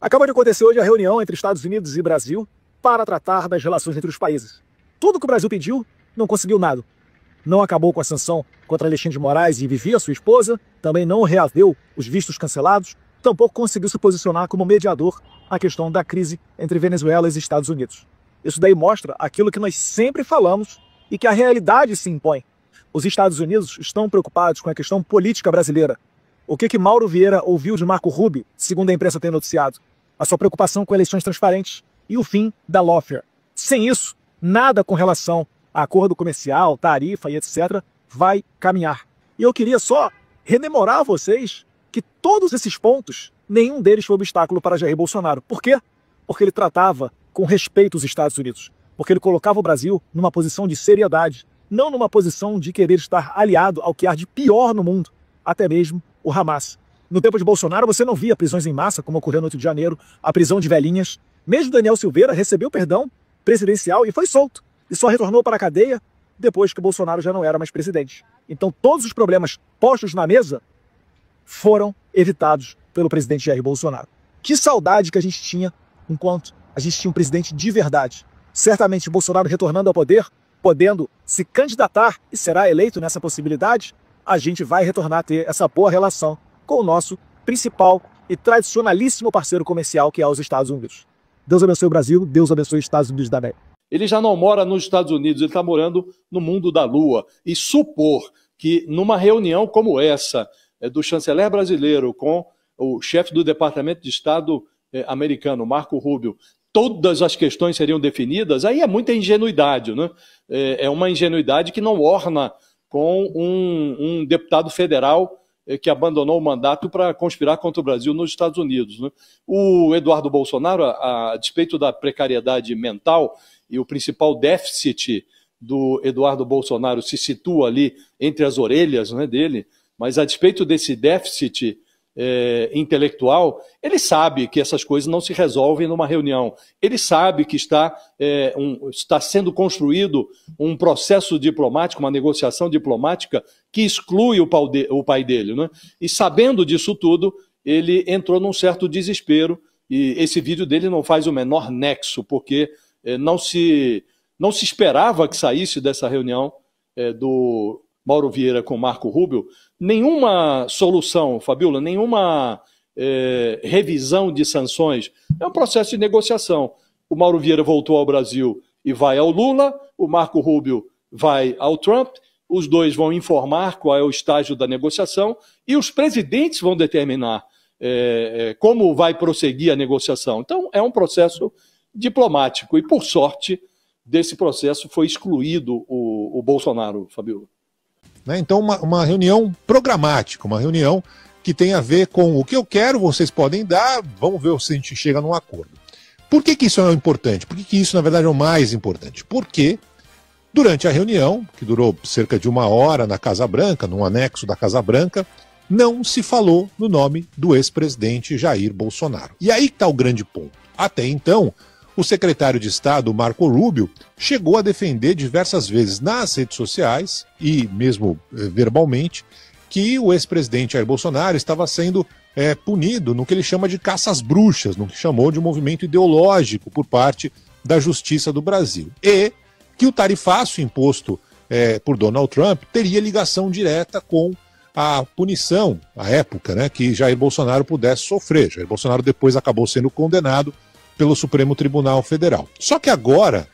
Acaba de acontecer hoje a reunião entre Estados Unidos e Brasil para tratar das relações entre os países. Tudo que o Brasil pediu, não conseguiu nada. Não acabou com a sanção contra Alexandre de Moraes e Vivi, a sua esposa, também não reaveu os vistos cancelados, tampouco conseguiu se posicionar como mediador à questão da crise entre Venezuela e Estados Unidos. Isso daí mostra aquilo que nós sempre falamos e que a realidade se impõe. Os Estados Unidos estão preocupados com a questão política brasileira. O que Mauro Vieira ouviu de Marco Rubio, segundo a imprensa tem noticiado? A sua preocupação com eleições transparentes e o fim da lawfare. Sem isso, nada com relação a acordo comercial, tarifa e etc. vai caminhar. E eu queria só rememorar a vocês que todos esses pontos, nenhum deles foi obstáculo para Jair Bolsonaro. Por quê? Porque ele tratava com respeito os Estados Unidos. Porque ele colocava o Brasil numa posição de seriedade, não numa posição de querer estar aliado ao que há de pior no mundo, até mesmo o Hamas. No tempo de Bolsonaro, você não via prisões em massa, como ocorreu no 8 de janeiro, a prisão de velhinhas. Mesmo Daniel Silveira recebeu perdão presidencial e foi solto. E só retornou para a cadeia depois que Bolsonaro já não era mais presidente. Então todos os problemas postos na mesa foram evitados pelo presidente Jair Bolsonaro. Que saudade que a gente tinha enquanto a gente tinha um presidente de verdade. Certamente Bolsonaro retornando ao poder, podendo se candidatar e será eleito nessa possibilidade, a gente vai retornar a ter essa boa relação com o nosso principal e tradicionalíssimo parceiro comercial, que é os Estados Unidos. Deus abençoe o Brasil, Deus abençoe os Estados Unidos da América. Ele já não mora nos Estados Unidos, ele está morando no mundo da Lua. E supor que numa reunião como essa, do chanceler brasileiro com o chefe do Departamento de Estado americano, Marco Rubio, todas as questões seriam definidas, aí é muita ingenuidade, né? É uma ingenuidade que não orna com um deputado federal que abandonou o mandato para conspirar contra o Brasil nos Estados Unidos, né? O Eduardo Bolsonaro, a despeito da precariedade mental, e o principal déficit do Eduardo Bolsonaro se situa ali entre as orelhas, né, dele, mas a despeito desse déficit intelectual, ele sabe que essas coisas não se resolvem numa reunião. Ele sabe que está sendo construído um processo diplomático, uma negociação diplomática que exclui o pai dele, né? E sabendo disso tudo, ele entrou num certo desespero e esse vídeo dele não faz o menor nexo, porque não se esperava que saísse dessa reunião do Mauro Vieira com Marco Rubio nenhuma solução, Fabiola, nenhuma revisão de sanções. É um processo de negociação. O Mauro Vieira voltou ao Brasil e vai ao Lula, o Marco Rubio vai ao Trump, os dois vão informar qual é o estágio da negociação e os presidentes vão determinar como vai prosseguir a negociação. Então, é um processo diplomático e, por sorte, desse processo foi excluído o Bolsonaro, Fabiola. Então, uma reunião programática, uma reunião que tem a ver com o que eu quero, vocês podem dar, vamos ver se a gente chega num acordo. Por que isso é importante? Por que isso, na verdade, é o mais importante? Porque, durante a reunião, que durou cerca de 1 hora na Casa Branca, num anexo da Casa Branca, não se falou no nome do ex-presidente Jair Bolsonaro. E aí está o grande ponto. Até então, o secretário de Estado, Marco Rubio, chegou a defender diversas vezes nas redes sociais e mesmo verbalmente que o ex-presidente Jair Bolsonaro estava sendo punido no que ele chama de caça às bruxas, no que chamou de movimento ideológico por parte da Justiça do Brasil. E que o tarifaço imposto por Donald Trump teria ligação direta com a punição, à época, né, que Jair Bolsonaro pudesse sofrer. Jair Bolsonaro depois acabou sendo condenado pelo Supremo Tribunal Federal. Só que agora,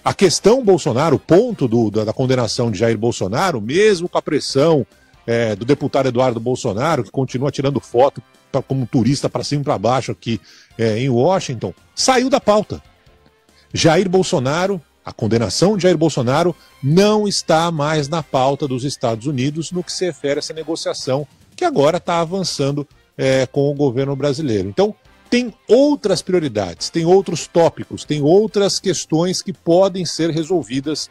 a questão Bolsonaro, o ponto da condenação de Jair Bolsonaro, mesmo com a pressão do deputado Eduardo Bolsonaro, que continua tirando foto como turista para cima e para baixo aqui em Washington, saiu da pauta. Jair Bolsonaro, a condenação de Jair Bolsonaro não está mais na pauta dos Estados Unidos no que se refere a essa negociação que agora está avançando com o governo brasileiro. Então, tem outras prioridades, tem outros tópicos, tem outras questões que podem ser resolvidas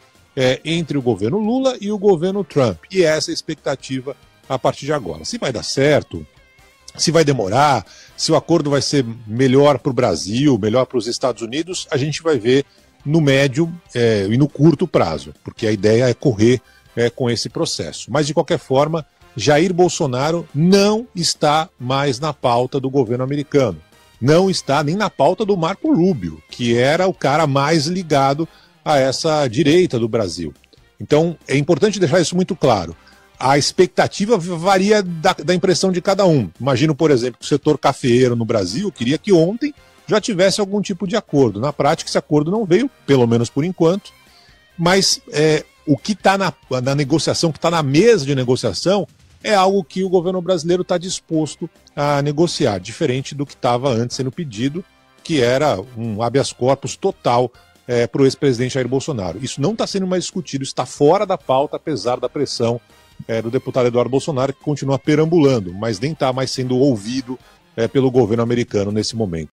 entre o governo Lula e o governo Trump. E essa é a expectativa a partir de agora. Se vai dar certo, se vai demorar, se o acordo vai ser melhor para o Brasil, melhor para os Estados Unidos, a gente vai ver no médio e no curto prazo, porque a ideia é correr com esse processo. Mas, de qualquer forma, Jair Bolsonaro não está mais na pauta do governo americano. não está nem na pauta do Marco Rubio, que era o cara mais ligado a essa direita do Brasil. Então, é importante deixar isso muito claro. A expectativa varia da impressão de cada um. Imagino, por exemplo, que o setor cafeeiro no Brasil queria que ontem já tivesse algum tipo de acordo. Na prática, esse acordo não veio, pelo menos por enquanto, mas o que está na negociação, que está na mesa de negociação, é algo que o governo brasileiro está disposto a negociar, diferente do que estava antes sendo pedido, que era um habeas corpus total para o ex-presidente Jair Bolsonaro. Isso não está sendo mais discutido, está fora da pauta, apesar da pressão do deputado Eduardo Bolsonaro, que continua perambulando, mas nem está mais sendo ouvido pelo governo americano nesse momento.